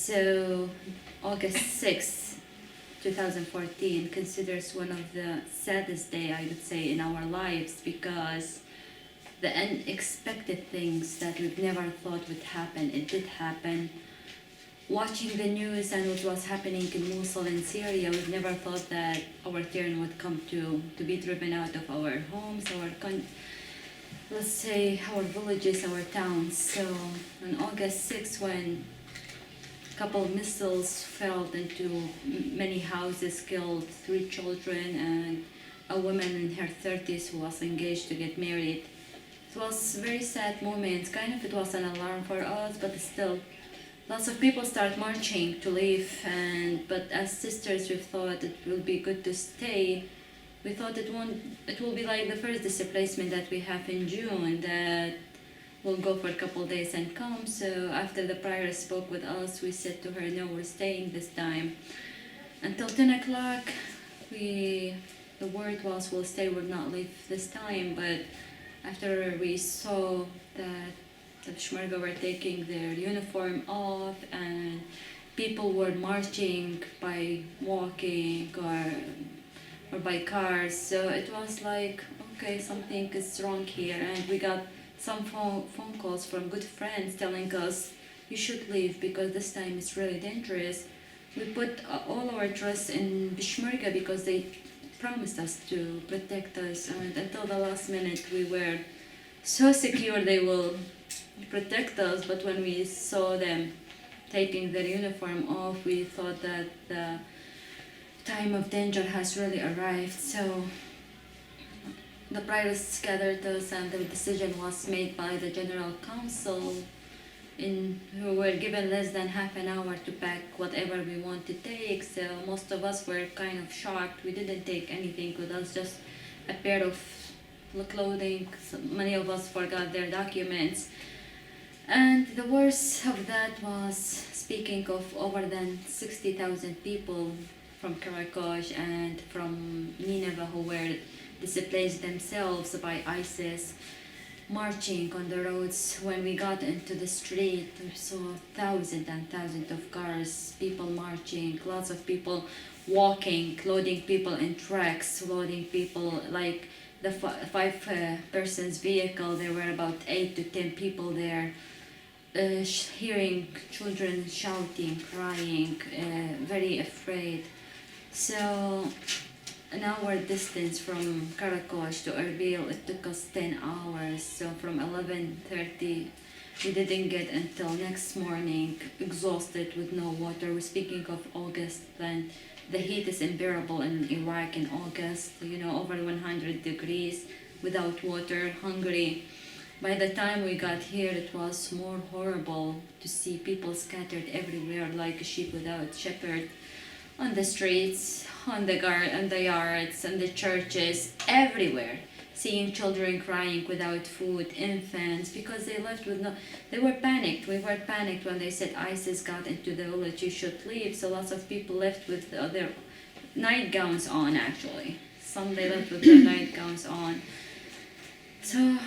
So August 6th, 2014 considers one of the saddest day, I would say, in our lives, because the unexpected things that we've never thought would happen, it did happen. Watching the news and what was happening in Mosul in Syria, we've never thought that our turn would come to be driven out of our homes, let's say our villages, our towns. So on August 6th, when a couple of missiles fell into many houses, killed 3 children and a woman in her 30s who was engaged to get married. It was a very sad moment. It was an alarm for us, but still, lots of people start marching to leave. But as sisters, we thought it will be good to stay. We thought it will be like the first displacement that we have in June, that will go for a couple of days and come. So after the prior spoke with us, we said to her, no, we're staying this time. Until 10 o'clock, the word was, we'll stay, we'll not leave this time. But after we saw that the Peshmerga were taking their uniform off and people were marching by walking or by cars, so it was like, okay, something is wrong here. And we got some phone calls from good friends telling us, you should leave because this time is really dangerous. We put all our trust in Peshmerga because they promised us to protect us, and until the last minute we were so secure they will protect us. But when we saw them taking their uniform off, we thought that the time of danger has really arrived. So the priors gathered us and the decision was made by the General Council, who were given less than half an hour to pack whatever we want to take. So most of us were kind of shocked. We didn't take anything with us, just a pair of clothing. So many of us forgot their documents. And the worst of that was, speaking of over than 60,000 people from Karakosh and from Nineveh who were displaced themselves by ISIS, marching on the roads. When we got into the street, we saw thousands and thousands of cars, people marching, lots of people walking, loading people in trucks, loading people like the 5 persons vehicle. There were about 8 to 10 people there, hearing children shouting, crying, very afraid. So an hour distance from Karakosh to Erbil, it took us 10 hours. So from 11:30, we didn't get until next morning, exhausted with no water. We're speaking of August, and the heat is unbearable in Iraq in August, over 100 degrees, without water, hungry. By the time we got here, it was more horrible to see people scattered everywhere like a sheep without shepherd, on the streets, on the yards, and the churches, everywhere. Seeing children crying without food, infants, because they were panicked. We were panicked when they said ISIS got into the village, you should leave. So lots of people left with their nightgowns on, actually. Some they left with their nightgowns on. So